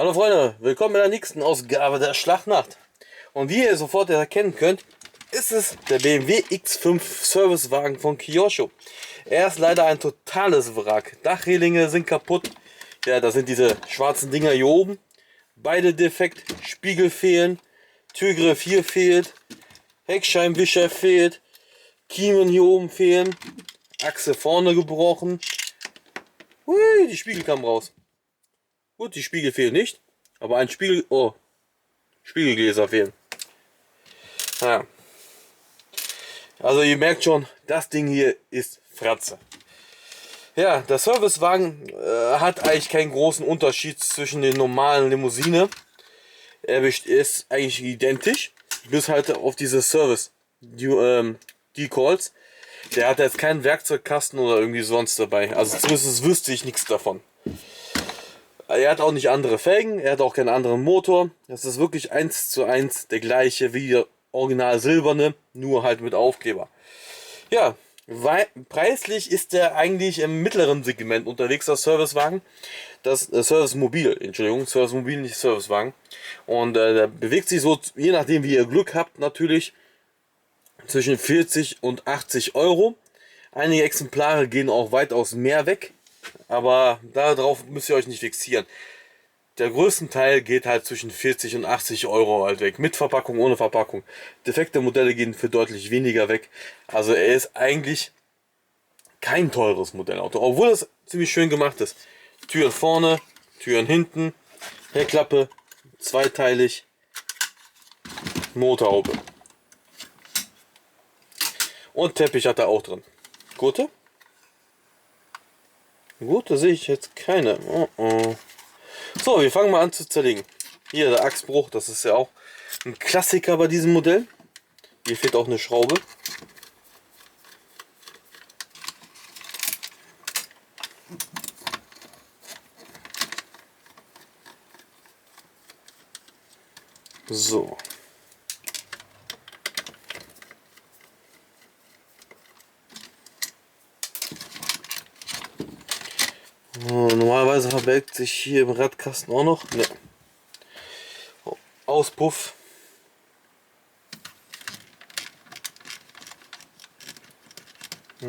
Hallo Freunde, willkommen in der nächsten Ausgabe der Schlachtnacht. Und wie ihr sofort erkennen könnt, ist es der BMW X5 Servicewagen von Kyosho. Er ist leider ein totales Wrack. Dachrelinge sind kaputt. Ja, das sind diese schwarzen Dinger hier oben. Beide defekt, Spiegel fehlen, Türgriff hier fehlt, Heckscheinwischer fehlt, Kiemen hier oben fehlen, Achse vorne gebrochen. Hui, die Spiegel kamen raus. Gut, die Spiegel fehlen nicht, aber ein Spiegel, Spiegelgläser fehlen. Ja. Also ihr merkt schon, das Ding hier ist Fratze. Ja, der Servicewagen hat eigentlich keinen großen Unterschied zwischen den normalen Limousine. Er ist eigentlich identisch, bis halt auf diese Decals. Der hat jetzt keinen Werkzeugkasten oder irgendwie sonst dabei. Also zumindest wüsste ich nichts davon. Er hat auch nicht andere Felgen, er hat auch keinen anderen Motor. Das ist wirklich 1:1 der gleiche wie der original silberne, nur halt mit Aufkleber. Ja, preislich ist der eigentlich im mittleren Segment unterwegs, das Servicewagen. Das Servicemobil, Entschuldigung, Servicemobil, nicht Servicewagen. Und der bewegt sich so, je nachdem wie ihr Glück habt, natürlich zwischen 40 und 80 Euro. Einige Exemplare gehen auch weitaus mehr weg. Aber darauf müsst ihr euch nicht fixieren. Der größte Teil geht halt zwischen 40 und 80 Euro halt weg. Mit Verpackung, ohne Verpackung. Defekte Modelle gehen für deutlich weniger weg. Also er ist eigentlich kein teures Modellauto. Obwohl es ziemlich schön gemacht ist. Türen vorne, Türen hinten, Heckklappe, zweiteilig, Motorhaube. Und Teppich hat er auch drin. Gurte? Gut, da sehe ich jetzt keine. So, wir fangen mal an zu zerlegen. Hier der Achsbruch, das ist ja auch ein Klassiker bei diesem Modell. Hier fehlt auch eine Schraube. So. Normalerweise verbirgt sich hier im Radkasten auch noch ne. Auspuff. Ich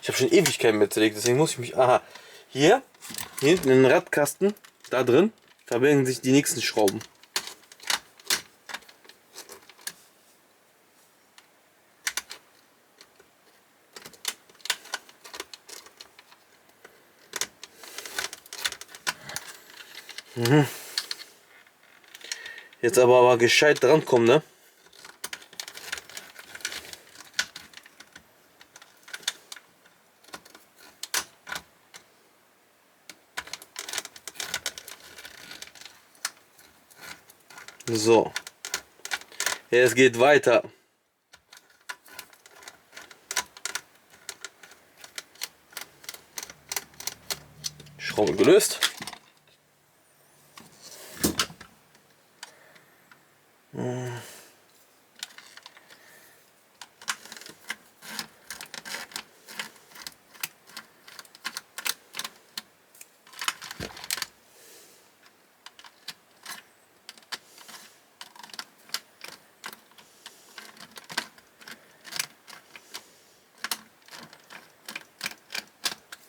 habe schon Ewigkeiten mehr zerlegt, deswegen muss ich mich. Aha, hier hinten in den Radkasten, da drin, verbergen sich die nächsten Schrauben. Jetzt aber gescheit drankommen, ne? So. Es geht weiter. Schraube gelöst.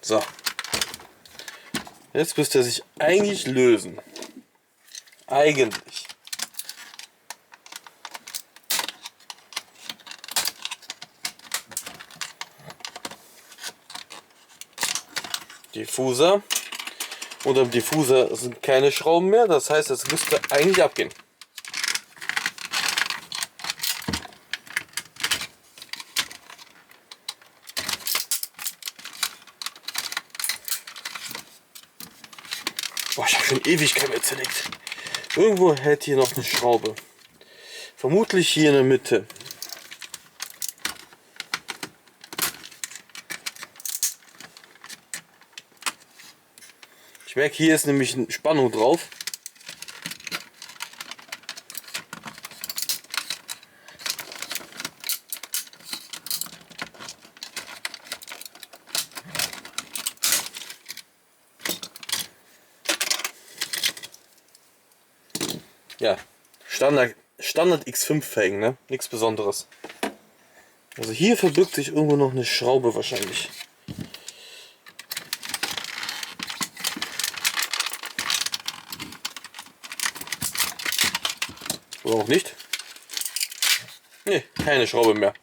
So. Jetzt müsste er sich eigentlich lösen. Eigentlich. Diffuser. Und am Diffuser sind keine Schrauben mehr. Das heißt, es müsste eigentlich abgehen. Boah, ich habe schon Ewigkeit mehr zerlegt. Irgendwo hält hier noch eine Schraube. Vermutlich hier in der Mitte. Ich merke, hier ist nämlich eine Spannung drauf. Ja, Standard X5 Felgen, ne? Nichts Besonderes. Also hier verbirgt sich irgendwo noch eine Schraube wahrscheinlich. Oder auch nicht. Ne, keine Schraube mehr.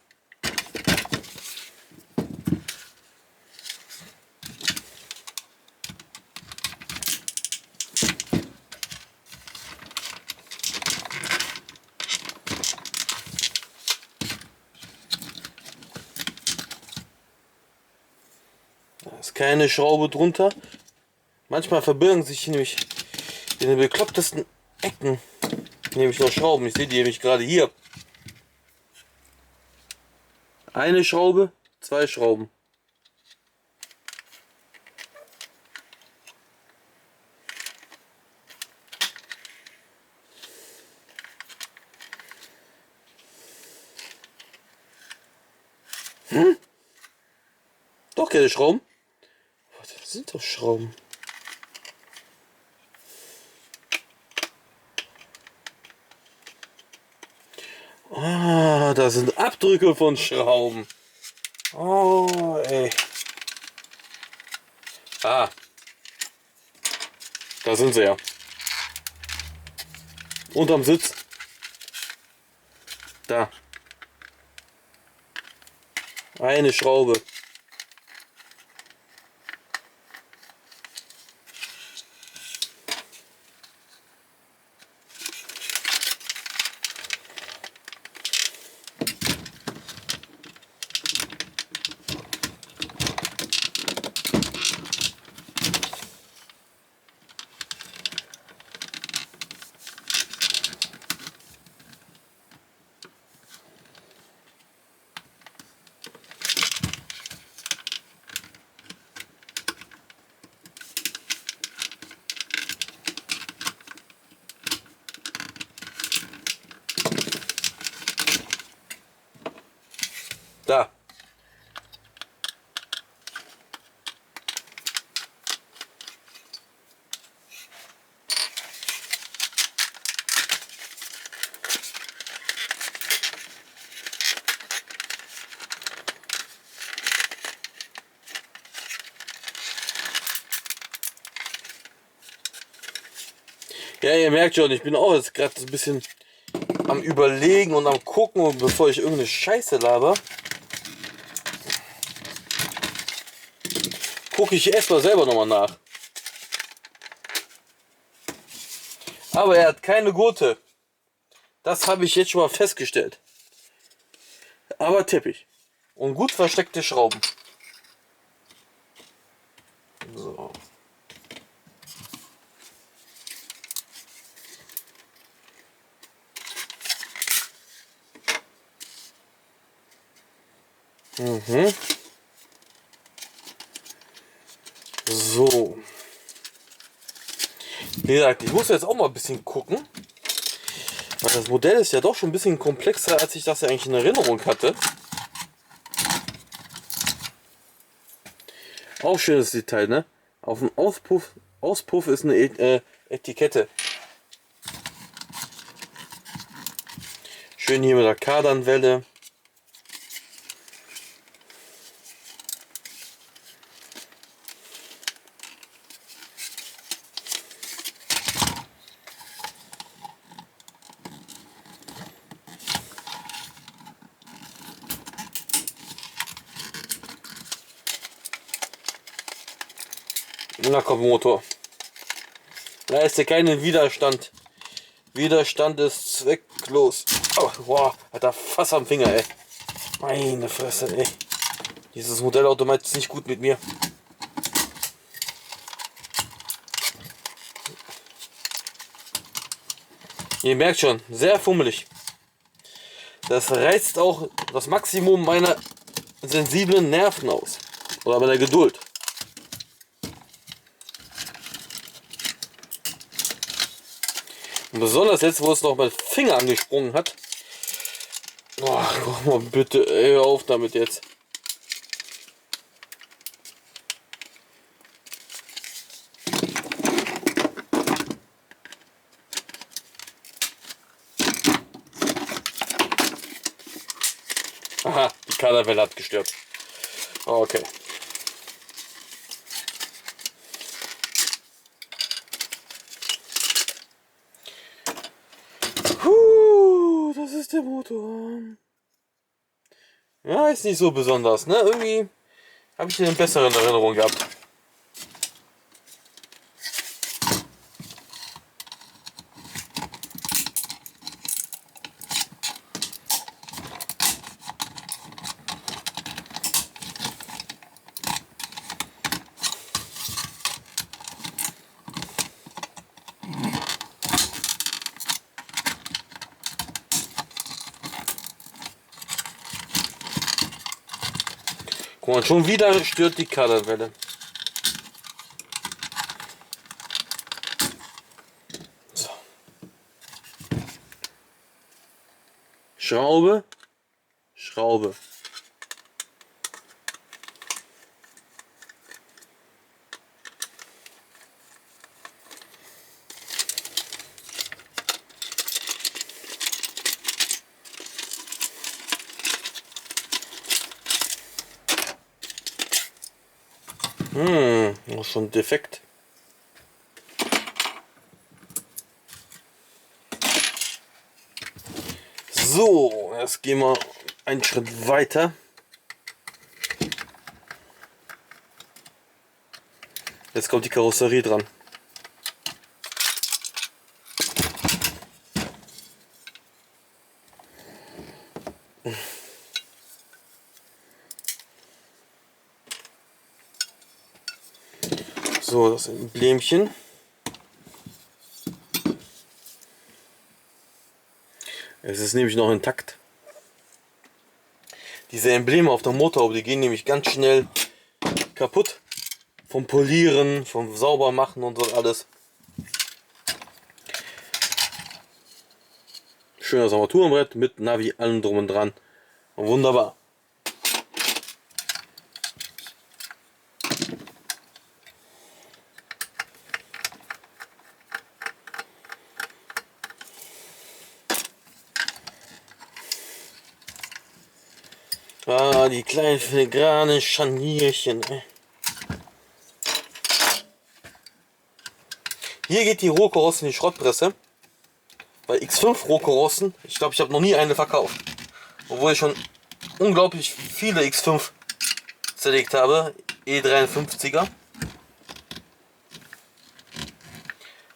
Da ist keine Schraube drunter. Manchmal verbirgen sich hier nämlich in den beklopptesten Ecken nämlich noch Schrauben. Ich sehe die nämlich gerade hier. Eine Schraube, zwei Schrauben. Doch keine Schrauben. Das sind doch Schrauben. Ah, da sind Abdrücke von Schrauben. Oh, ey. Ah. Da sind sie ja. Unterm Sitz. Da. Eine Schraube. Da. Ja, ihr merkt schon, ich bin auch jetzt gerade so ein bisschen am Überlegen und am Gucken, bevor ich irgendeine Scheiße laber. Gucke ich erstmal selber nochmal nach. Aber er hat keine Gurte. Das habe ich jetzt schon mal festgestellt. Aber Teppich. Und gut versteckte Schrauben. So. So. Wie gesagt, ich muss jetzt auch mal ein bisschen gucken. Weil das Modell ist ja doch schon ein bisschen komplexer, als ich das ja eigentlich in Erinnerung hatte. Auch schönes Detail, ne? Auf dem Auspuff ist eine Etikette. Schön hier mit der Kardanwelle. Na komm, Motor. Da ist ja kein Widerstand. Widerstand ist zwecklos. Oh, boah, hat er Fass am Finger, ey. Meine Fresse, ey. Dieses Modellauto meint es nicht gut mit mir. Ihr merkt schon, sehr fummelig. Das reizt auch das Maximum meiner sensiblen Nerven aus. Oder meiner Geduld. Und besonders jetzt, wo es noch mein Finger angesprungen hat. Oh, guck mal bitte, ey, hör auf damit jetzt. Aha, die Kaderwelle hat gestört. Okay. Das ist der Motor. Ja, ist nicht so besonders, ne? Irgendwie habe ich den in besseren Erinnerung gehabt. Guck mal, schon wieder stört die Kaderwelle. So. Schraube, Schraube. Noch so ein Defekt. So, jetzt gehen wir einen Schritt weiter. Jetzt kommt die Karosserie dran. So, das Emblemchen. Es ist nämlich noch intakt. Diese Embleme auf der Motorhaube, die gehen nämlich ganz schnell kaputt. Vom Polieren, vom Saubermachen und so alles. Schönes Armaturenbrett mit Navi, allem drum und dran. Wunderbar. Ah, die kleinen filigranen Scharnierchen. Hier geht die Rohkarosse in die Schrottpresse. Bei X5 Rohkarossen, ich glaube, ich habe noch nie eine verkauft. Obwohl ich schon unglaublich viele X5 zerlegt habe. E53er.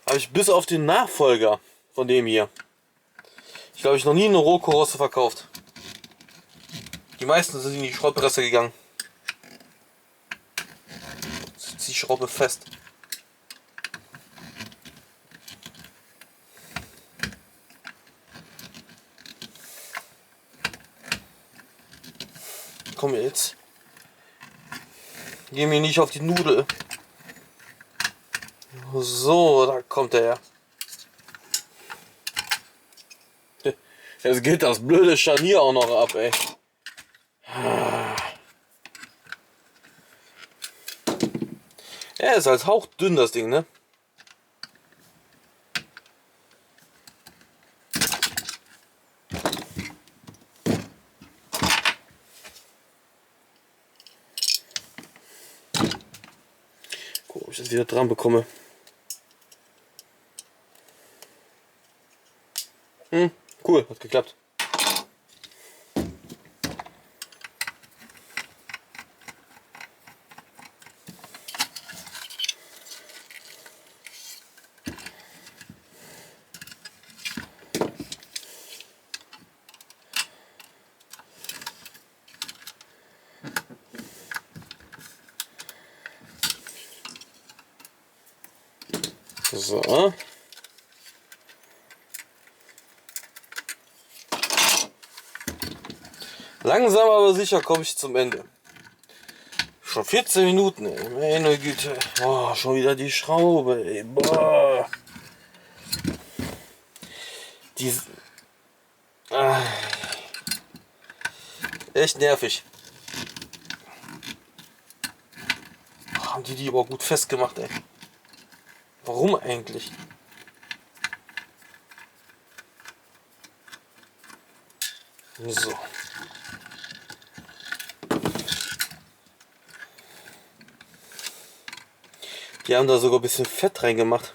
Habe ich bis auf den Nachfolger von dem hier. Ich glaube, ich noch nie eine Rohkarosse verkauft. Die meisten sind in die Schrottpresse gegangen. Sitzt die Schraube fest. Komm jetzt. Geh mir nicht auf die Nudel. So, da kommt er her. Jetzt geht das blöde Scharnier auch noch ab, ey. Ja, ist halt hauchdünn das Ding, ne? Guck, ob ich das wieder dran bekomme. Cool, hat geklappt. So. Langsam aber sicher komme ich zum Ende. Schon 14 Minuten, ey. Meine Güte. Boah, schon wieder die Schraube, ey. Boah. Die. Echt nervig. Haben die aber gut festgemacht, ey. Warum eigentlich? So. Die haben da sogar ein bisschen Fett reingemacht.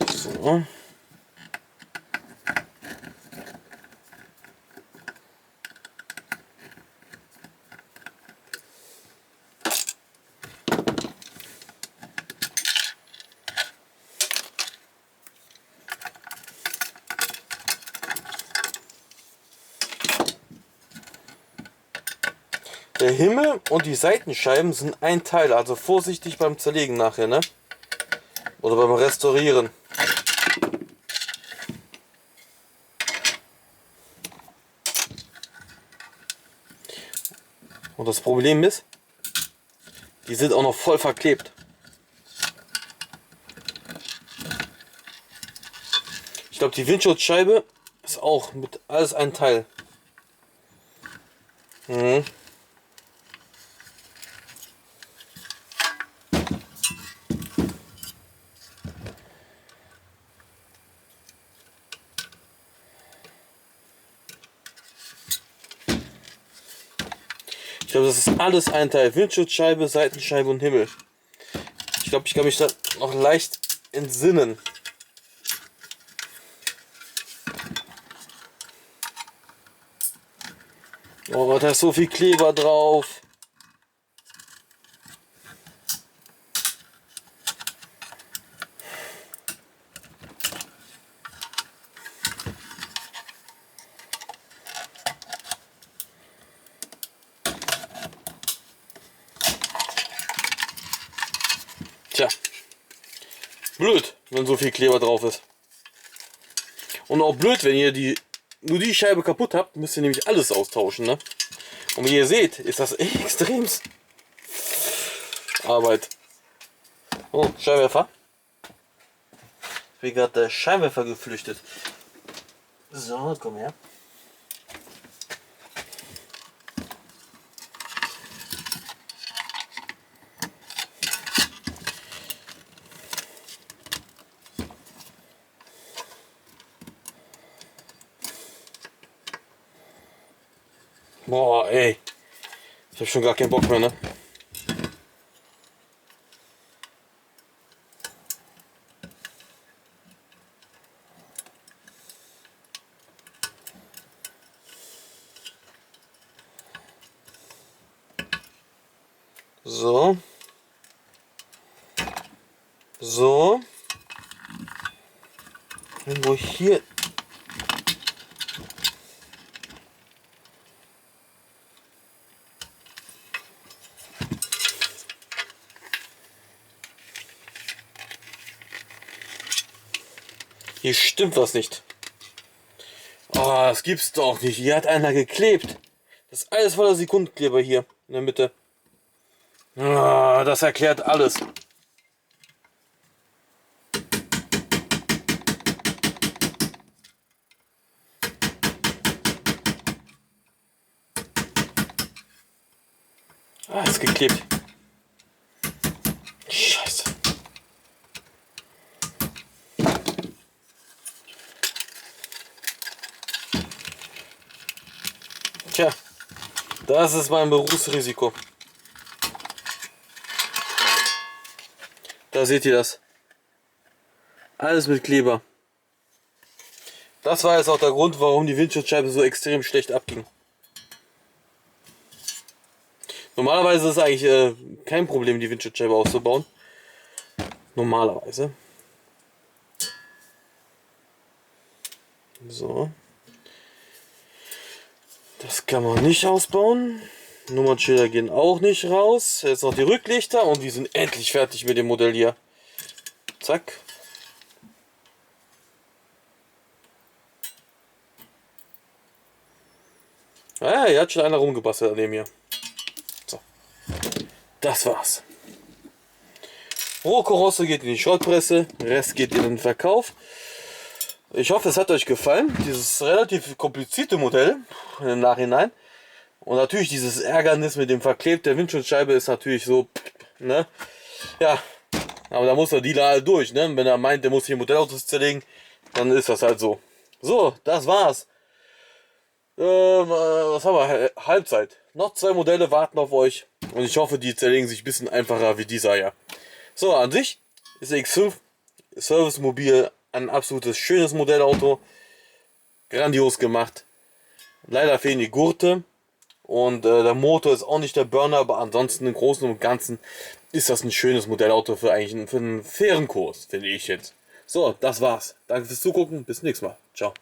So. Der Himmel und die Seitenscheiben sind ein Teil, also vorsichtig beim Zerlegen nachher, ne? Oder beim Restaurieren. Und das Problem ist, die sind auch noch voll verklebt. Ich glaube, die Windschutzscheibe ist auch mit alles ein Teil. Mhm. Ich glaube, das ist alles ein Teil. Windschutzscheibe, Seitenscheibe und Himmel. Ich glaube, ich kann mich da noch leicht entsinnen. Oh, da ist so viel Kleber drauf. Tja, blöd, wenn so viel Kleber drauf ist. Und auch blöd, wenn ihr nur die Scheibe kaputt habt, müsst ihr nämlich alles austauschen, ne? Und wie ihr seht, ist das extrem Arbeit. Oh, Scheinwerfer. Wie gerade der Scheinwerfer geflüchtet. So, komm her. Boah, ey. Ich hab schon gar keinen Bock mehr, ne? So. So. Irgendwo hier. Hier stimmt was nicht. Oh, das gibt's doch nicht. Hier hat einer geklebt. Das ist alles voller Sekundenkleber hier in der Mitte. Ah, das erklärt alles. Ah, ist geklebt. Scheiße. Tja, das ist mein Berufsrisiko. Da seht ihr das. Alles mit Kleber. Das war jetzt auch der Grund, warum die Windschutzscheibe so extrem schlecht abging. Normalerweise ist es eigentlich kein Problem, die Windschutzscheibe auszubauen. Normalerweise. So. Das kann man nicht ausbauen. Nummernschilder gehen auch nicht raus. Jetzt noch die Rücklichter und wir sind endlich fertig mit dem Modell hier. Zack. Ah, hier hat schon einer rumgebastelt an dem hier. So. Das war's. Rohkarosse geht in die Schrottpresse, Rest geht in den Verkauf. Ich hoffe, es hat euch gefallen. Dieses relativ komplizierte Modell im Nachhinein. Und natürlich dieses Ärgernis mit dem Verklebt der Windschutzscheibe ist natürlich so, ne? Ja, aber da muss der Dealer halt durch, ne? Wenn er meint, der muss hier Modellautos zerlegen, dann ist das halt so. So, das war's. Was haben wir? Halbzeit. Noch 2 Modelle warten auf euch. Und ich hoffe, die zerlegen sich ein bisschen einfacher wie dieser ja. So, an sich ist der X5 Servicemobil ein absolutes schönes Modellauto. Grandios gemacht. Leider fehlen die Gurte. Und der Motor ist auch nicht der Burner, aber ansonsten im Großen und Ganzen ist das ein schönes Modellauto für eigentlich für einen fairen Kurs, finde ich jetzt. So, das war's. Danke fürs Zugucken. Bis zum nächsten Mal. Ciao.